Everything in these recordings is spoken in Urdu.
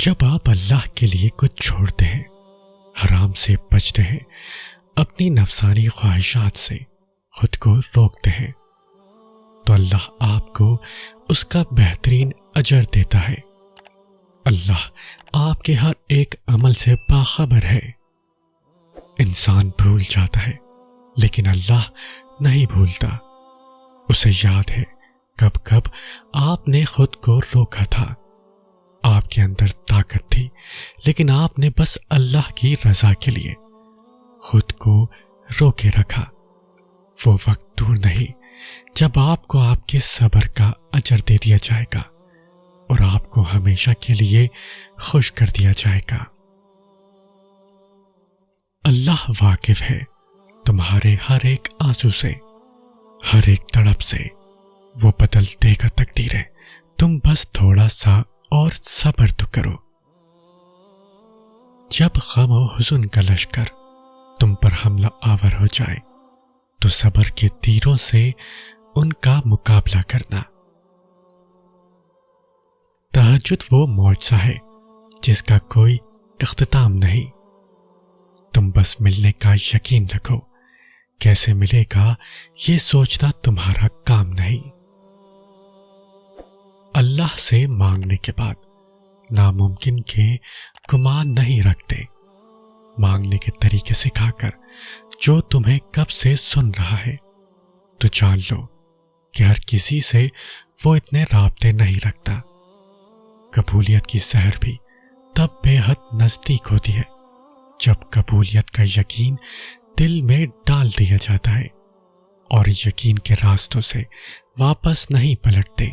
جب آپ اللہ کے لیے کچھ چھوڑتے ہیں، حرام سے بچتے ہیں، اپنی نفسانی خواہشات سے خود کو روکتے ہیں، تو اللہ آپ کو اس کا بہترین اجر دیتا ہے۔ اللہ آپ کے ہر ایک عمل سے باخبر ہے۔ انسان بھول جاتا ہے لیکن اللہ نہیں بھولتا۔ اسے یاد ہے کب کب آپ نے خود کو روکا تھا۔ آپ کے اندر طاقت تھی لیکن آپ نے بس اللہ کی رضا کے لیے خود کو روکے رکھا۔ وہ وقت دور نہیں جب آپ کو آپ کے صبر کا اجر دے دیا جائے گا اور آپ کو ہمیشہ کے لیے خوش کر دیا جائے گا۔ اللہ واقف ہے تمہارے ہر ایک آنسو سے، ہر ایک تڑپ سے۔ وہ بدل دے گا تقدیریں، تم بس تھوڑا سا اور صبر تو کرو۔ جب غم و حزن کا لشکر تم پر حملہ آور ہو جائے تو صبر کے تیروں سے ان کا مقابلہ کرنا۔ تہجد وہ معجزہ ہے جس کا کوئی اختتام نہیں۔ تم بس ملنے کا یقین رکھو، کیسے ملے گا یہ سوچنا تمہارا کام نہیں۔ اللہ سے مانگنے کے بعد ناممکن کے گمان نہیں رکھتے۔ مانگنے کے طریقے سکھا کر جو تمہیں کب سے سن رہا ہے تو جان لو کہ ہر کسی سے وہ اتنے رابطے نہیں رکھتا۔ قبولیت کی سحر بھی تب بے حد نزدیک ہوتی ہے جب قبولیت کا یقین دل میں ڈال دیا جاتا ہے اور یقین کے راستوں سے واپس نہیں پلٹتے،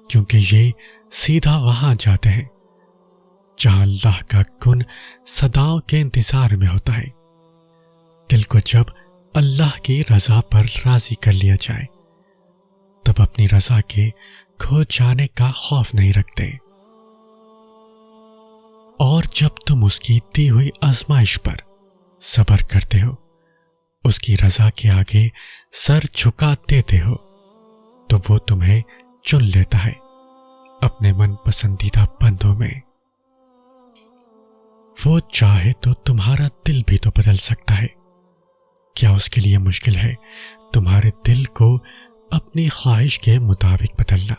کیونکہ یہ سیدھا وہاں جاتے ہیں جہاں اللہ کا کن صداؤں کے انتظار میں ہوتا ہے۔ دل کو جب اللہ کی رضا پر راضی کر لیا جائے تب اپنی رضا کے کھو جانے کا خوف نہیں رکھتے، اور جب تم اس کی دی ہوئی آزمائش پر صبر کرتے ہو، اس کی رضا کے آگے سر جھکا دیتے ہو، تو وہ تمہیں چن لیتا ہے اپنے من پسندیدہ بندوں میں۔ وہ چاہے تو تمہارا دل بھی تو بدل سکتا ہے۔ کیا اس کے لیے مشکل ہے تمہارے دل کو اپنی خواہش کے مطابق بدلنا؟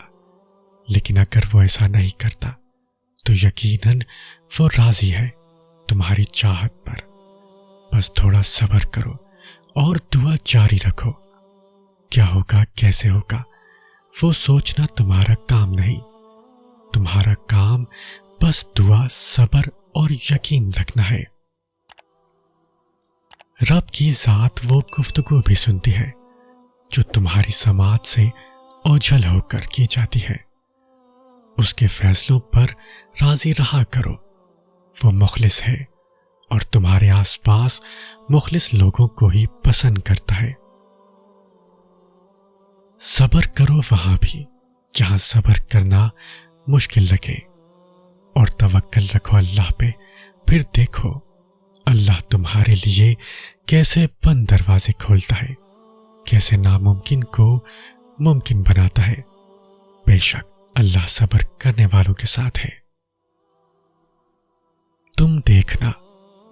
لیکن اگر وہ ایسا نہیں کرتا تو یقیناً وہ راضی ہے تمہاری چاہت پر۔ بس تھوڑا صبر کرو اور دعا جاری رکھو۔ کیا ہوگا، کیسے ہوگا، وہ سوچنا تمہارا کام نہیں۔ تمہارا کام بس دعا، صبر اور یقین رکھنا ہے۔ رب کی ذات وہ گفتگو بھی سنتی ہے جو تمہاری سماعت سے اوجھل ہو کر کی جاتی ہے۔ اس کے فیصلوں پر راضی رہا کرو، وہ مخلص ہے اور تمہارے آس پاس مخلص لوگوں کو ہی پسند کرتا ہے۔ صبر کرو وہاں بھی جہاں صبر کرنا مشکل لگے، اور توکل رکھو اللہ پہ، پھر دیکھو اللہ تمہارے لیے کیسے بند دروازے کھولتا ہے، کیسے ناممکن کو ممکن بناتا ہے۔ بے شک اللہ صبر کرنے والوں کے ساتھ ہے۔ تم دیکھنا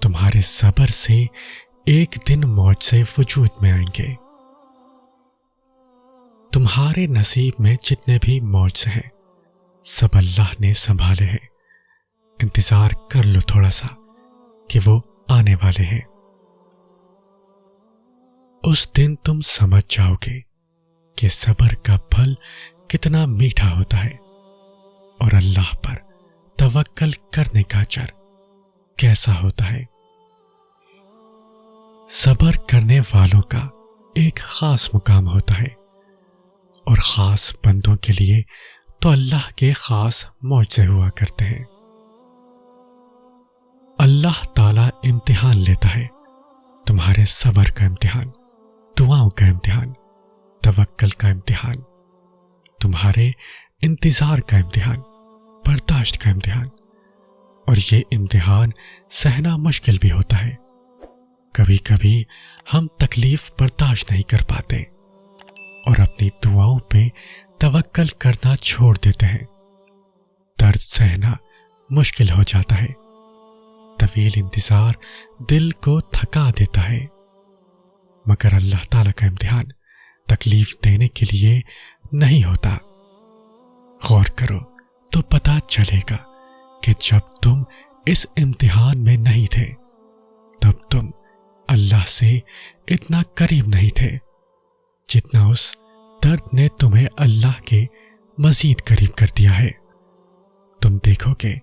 تمہارے صبر سے ایک دن معجزے وجود میں آئیں گے۔ تمہارے نصیب میں جتنے بھی معجزے ہیں سب اللہ نے سنبھالے ہیں۔ انتظار کر لو تھوڑا سا کہ وہ آنے والے ہیں۔ اس دن تم سمجھ جاؤ گے کہ صبر کا پھل کتنا میٹھا ہوتا ہے اور اللہ پر توکل کرنے کا اجر کیسا ہوتا ہے۔ صبر کرنے والوں کا ایک خاص مقام ہوتا ہے، اور خاص بندوں کے لیے تو اللہ کے خاص معجزے ہوا کرتے ہیں۔ اللہ تعالیٰ امتحان لیتا ہے، تمہارے صبر کا امتحان، دعاؤں کا امتحان، توکل کا امتحان، تمہارے انتظار کا امتحان، برداشت کا امتحان۔ اور یہ امتحان سہنا مشکل بھی ہوتا ہے۔ کبھی کبھی ہم تکلیف برداشت نہیں کر پاتے اور اپنی دعاؤں پہ توکل کرنا چھوڑ دیتے ہیں۔ درد سہنا مشکل ہو جاتا ہے۔ طویل انتظار دل کو تھکا دیتا ہے، مگر اللہ تعالیٰ کا امتحان تکلیف دینے کے لیے نہیں ہوتا۔ غور کرو تو پتہ چلے گا کہ جب تم اس امتحان میں نہیں تھے تب تم اللہ سے اتنا قریب نہیں تھے جتنا اس درد نے تمہیں اللہ کے مزید قریب کر دیا ہے۔ تم دیکھو گے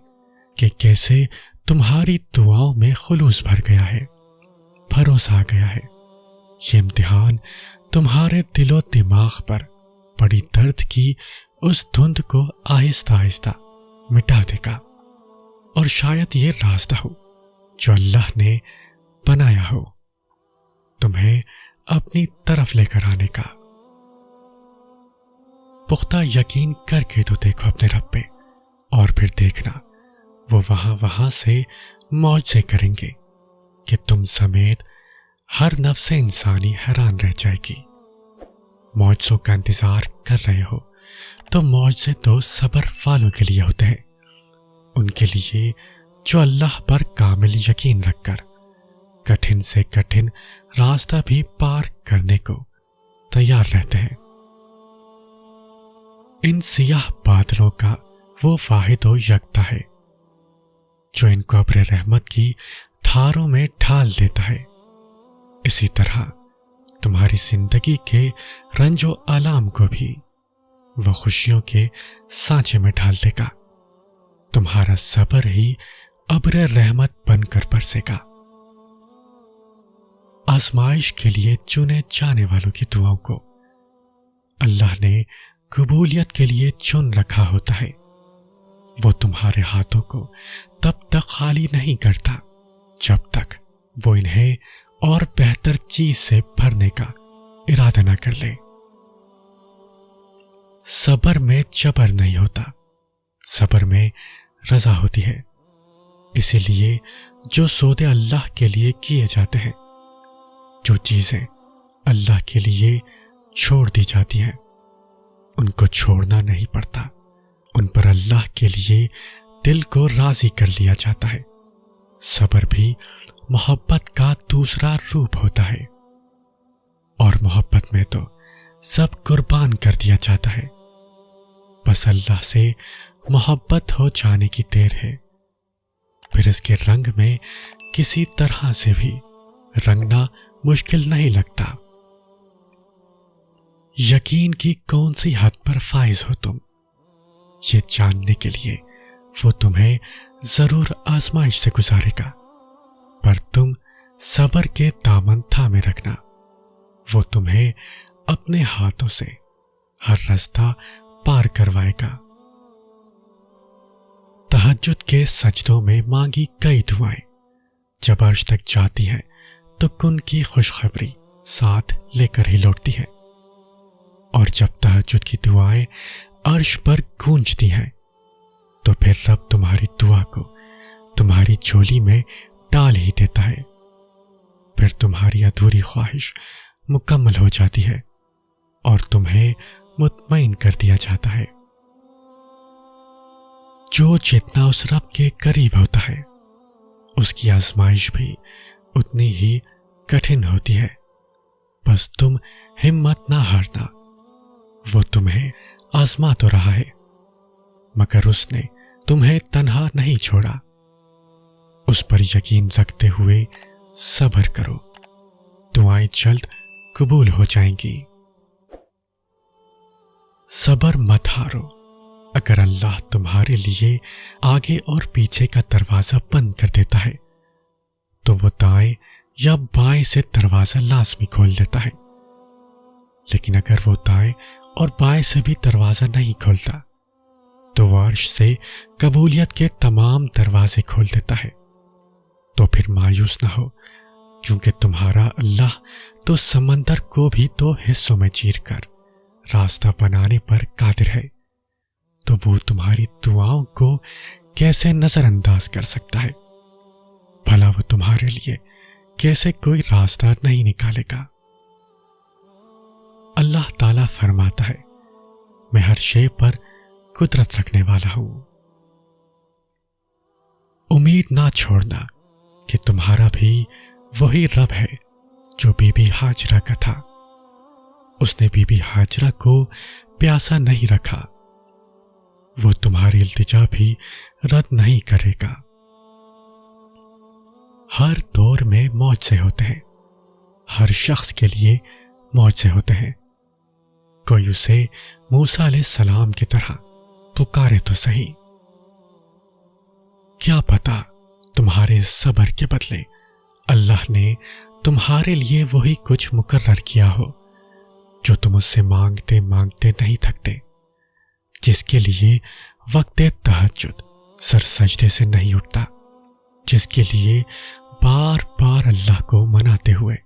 کہ کیسے تمہاری دعاؤں میں خلوص بھر گیا ہے، بھروسہ آ گیا ہے۔ یہ امتحان تمہارے دل و دماغ پر پڑی درد کی اس دھند کو آہستہ آہستہ مٹا دے گا، اور شاید یہ راستہ ہو جو اللہ نے بنایا ہو تمہیں اپنی طرف لے کر آنے کا۔ پختہ یقین کر کے تو دیکھو اپنے رب پہ، اور پھر دیکھنا وہ وہاں سے معجزے کریں گے کہ تم سمیت ہر نفس انسانی حیران رہ جائے گی۔ معجزوں کا انتظار کر رہے ہو تو معجزے تو صبر والوں کے لیے ہوتے ہیں، ان کے لیے جو اللہ پر کامل یقین رکھ کر کٹھن سے کٹھن راستہ بھی پار کرنے کو تیار رہتے ہیں۔ ان سیاہ بادلوں کا وہ واحد و یکتا ہے جو ان کو ابر رحمت کی دھاروں میں ڈھال دیتا ہے۔ اسی طرح تمہاری زندگی کے رنج و آلام کو بھی وہ خوشیوں کے سانچے میں ڈھال دے گا۔ تمہارا صبر ہی ابر رحمت بن کر برسے گا۔ آزمائش کے لیے چنے جانے والوں کی دعاؤں کو اللہ نے قبولیت کے لیے چن رکھا ہوتا ہے۔ وہ تمہارے ہاتھوں کو تب تک خالی نہیں کرتا جب تک وہ انہیں اور بہتر چیز سے بھرنے کا ارادہ نہ کر لے۔ صبر میں جبر نہیں ہوتا، صبر میں رضا ہوتی ہے۔ اسی لیے جو سودے اللہ کے لیے کیے جاتے ہیں، جو چیزیں اللہ کے لیے چھوڑ دی جاتی ہیں، ان کو چھوڑنا نہیں پڑتا، ان پر اللہ کے لیے دل کو راضی کر لیا جاتا ہے۔ صبر بھی محبت کا دوسرا روپ ہوتا ہے، اور محبت میں تو سب قربان کر دیا جاتا ہے۔ بس اللہ سے محبت ہو جانے کی دیر ہے، پھر اس کے رنگ میں کسی طرح سے بھی رنگنا مشکل نہیں لگتا۔ یقین کی کون سی حد پر فائز ہو تم، یہ جاننے کے لیے وہ تمہیں ضرور آزمائش سے گزارے گا، پر تم صبر کے دامن تھامے رکھنا، وہ تمہیں اپنے ہاتھوں سے ہر راستہ پار کروائے گا۔ تہجد کے سجدوں میں مانگی کئی دعائیں جب عرش تک جاتی ہیں تو کن کی خوشخبری ساتھ لے کر ہی لوٹتی ہے، اور جب تہجد کی دعائیں عرش پر گونجتی ہیں تو پھر رب تمہاری دعا کو تمہاری جھولی میں ڈال ہی دیتا ہے، پھر تمہاری ادھوری خواہش مکمل ہو جاتی ہے اور تمہیں مطمئن کر دیا جاتا ہے۔ جو جتنا اس رب کے قریب ہوتا ہے اس کی آزمائش بھی اتنی ہی کٹھن ہوتی ہے، بس تم ہمت نہ ہارنا، وہ تمہیں آزما تو رہا ہے مگر اس نے تمہیں تنہا نہیں چھوڑا۔ اس پر یقین رکھتے ہوئے صبر کرو، دعائیں جلد قبول ہو جائیں گی۔ صبر مت ہارو، اگر اللہ تمہارے لیے آگے اور پیچھے کا دروازہ بند کر دیتا ہے تو وہ دائیں یا بائیں سے دروازہ لازمی کھول دیتا ہے، لیکن اگر وہ دائیں اور بائیں سے بھی دروازہ نہیں کھولتا تو وہ عرش سے قبولیت کے تمام دروازے کھول دیتا ہے۔ تو پھر مایوس نہ ہو، کیونکہ تمہارا اللہ تو سمندر کو بھی دو حصوں میں چیر کر راستہ بنانے پر قادر ہے، تو وہ تمہاری دعاؤں کو کیسے نظر انداز کر سکتا ہے؟ بھلا وہ تمہارے لیے کیسے کوئی راستہ نہیں نکالے گا؟ اللہ تعالیٰ فرماتا ہے، میں ہر شے پر قدرت رکھنے والا ہوں۔ امید نہ چھوڑنا کہ تمہارا بھی وہی رب ہے جو بی بی ہاجرہ کا تھا۔ اس نے بی بی ہاجرہ کو پیاسا نہیں رکھا، وہ تمہاری التجا بھی رد نہیں کرے گا۔ ہر دور میں معجزے ہوتے ہیں، ہر شخص کے لیے معجزے ہوتے ہیں۔ کوئی اسے موسیٰ علیہ السلام کی طرح پکارے تو صحیح۔ کیا پتا تمہارے صبر کے بدلے اللہ نے تمہارے لیے وہی کچھ مقرر کیا ہو جو تم اس سے مانگتے مانگتے نہیں تھکتے، جس کے لیے وقت تہجد سر سجدے سے نہیں اٹھتا، جس کے لیے بار بار اللہ کو مناتے ہوئے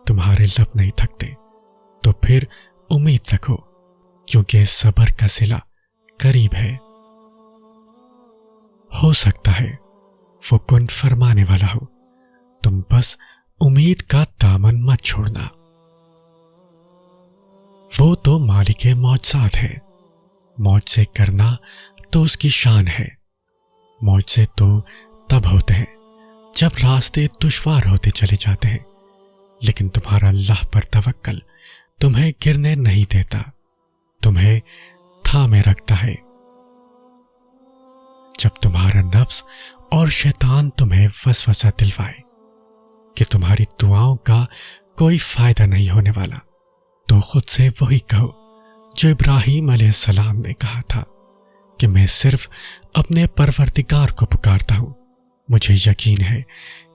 تمہارے لب نہیں تھکتے۔ تو پھر امید رکھو، کیونکہ صبر کا صلہ قریب ہے۔ ہو سکتا ہے وہ کن فرمانے والا ہو، تم بس امید کا دامن مت چھوڑنا۔ وہ تو مالک معجزات ہے، معجزے کرنا تو اس کی شان ہے۔ معجزے تو تب ہوتے ہیں جب راستے دشوار ہوتے چلے جاتے ہیں، لیکن تمہارا اللہ پر توکل تمہیں گرنے نہیں دیتا، تمہیں تھامے رکھتا ہے۔ جب تمہارا نفس اور شیطان تمہیں وسوسہ دلوائے کہ تمہاری دعاؤں کا کوئی فائدہ نہیں ہونے والا، تو خود سے وہی کہو جو ابراہیم علیہ السلام نے کہا تھا کہ میں صرف اپنے پروردگار کو پکارتا ہوں، مجھے یقین ہے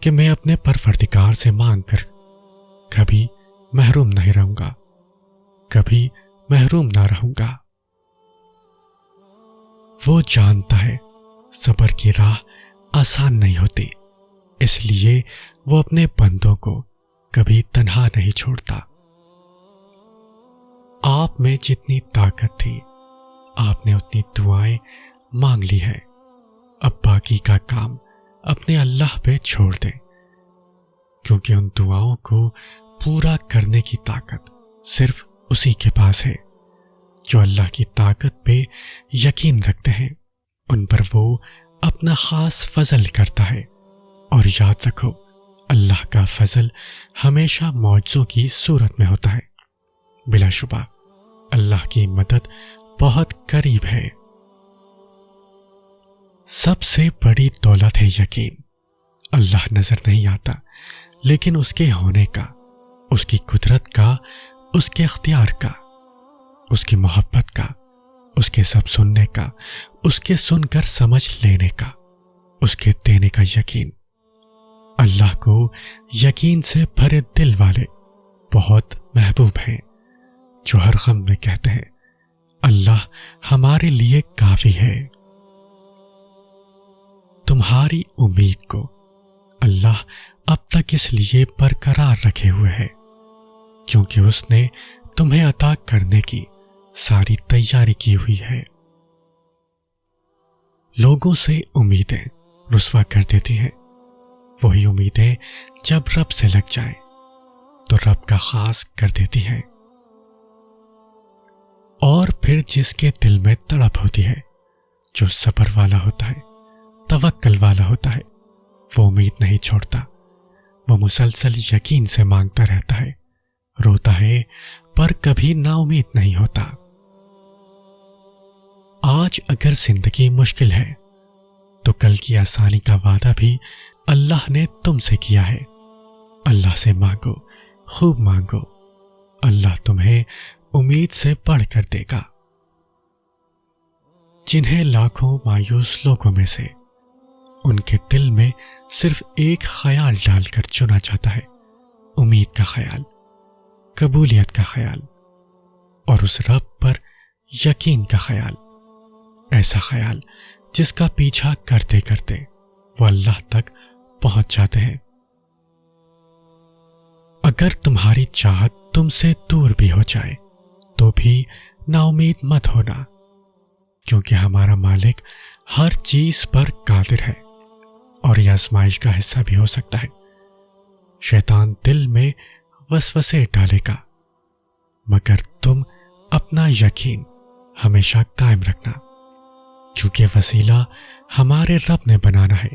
کہ میں اپنے پروردگار سے مانگ کر کبھی محروم نہیں رہوں گا، کبھی محروم نہ رہوں گا۔ وہ جانتا ہے صبر کی راہ آسان نہیں ہوتی، اس لیے وہ اپنے بندوں کو کبھی تنہا نہیں چھوڑتا۔ آپ میں جتنی طاقت تھی آپ نے اتنی دعائیں مانگ لی ہے، اب باقی کا کام اپنے اللہ پہ چھوڑ دیں، کیونکہ ان دعاؤں کو پورا کرنے کی طاقت صرف اسی کے پاس ہے۔ جو اللہ کی طاقت پہ یقین رکھتے ہیں ان پر وہ اپنا خاص فضل کرتا ہے، اور یاد رکھو اللہ کا فضل ہمیشہ معجزوں کی صورت میں ہوتا ہے۔ بلا شبہ اللہ کی مدد بہت قریب ہے۔ سب سے بڑی دولت ہے یقین۔ اللہ نظر نہیں آتا، لیکن اس کے ہونے کا، اس کی قدرت کا، اس کے اختیار کا، اس کی محبت کا، اس کے سب سننے کا، اس کے سن کر سمجھ لینے کا، اس کے دینے کا یقین۔ اللہ کو یقین سے بھرے دل والے بہت محبوب ہیں، جو ہر غم میں کہتے ہیں اللہ ہمارے لیے کافی ہے۔ تمہاری امید کو اللہ اب تک اس لیے برقرار رکھے ہوئے ہے کیونکہ اس نے تمہیں عطا کرنے کی ساری تیاری کی ہوئی ہے۔ لوگوں سے امیدیں رسوا کر دیتی ہیں، وہی امیدیں جب رب سے لگ جائیں تو رب کا خاص کر دیتی ہیں۔ اور پھر جس کے دل میں تڑپ ہوتی ہے، جو صبر والا ہوتا ہے، توکل والا ہوتا ہے، وہ امید نہیں چھوڑتا، وہ مسلسل یقین سے مانگتا رہتا ہے، روتا ہے پر کبھی نا امید نہیں ہوتا۔ آج اگر زندگی مشکل ہے تو کل کی آسانی کا وعدہ بھی اللہ نے تم سے کیا ہے۔ اللہ سے مانگو، خوب مانگو، اللہ تمہیں امید سے بڑھ کر دے گا۔ جنہیں لاکھوں مایوس لوگوں میں سے ان کے دل میں صرف ایک خیال ڈال کر چنا جاتا ہے، امید کا خیال، قبولیت کا خیال، اور اس رب پر یقین کا خیال، ایسا خیال جس کا پیچھا کرتے کرتے وہ اللہ تک پہنچ جاتے ہیں۔ اگر تمہاری چاہت تم سے دور بھی ہو جائے تو بھی نا امید مت ہونا، کیونکہ ہمارا مالک ہر چیز پر قادر ہے اور یہ آزمائش کا حصہ بھی ہو سکتا ہے۔ شیطان دل میں وسوسے ڈالے گا، مگر تم اپنا یقین ہمیشہ قائم رکھنا، کیونکہ وسیلہ ہمارے رب نے بنانا ہے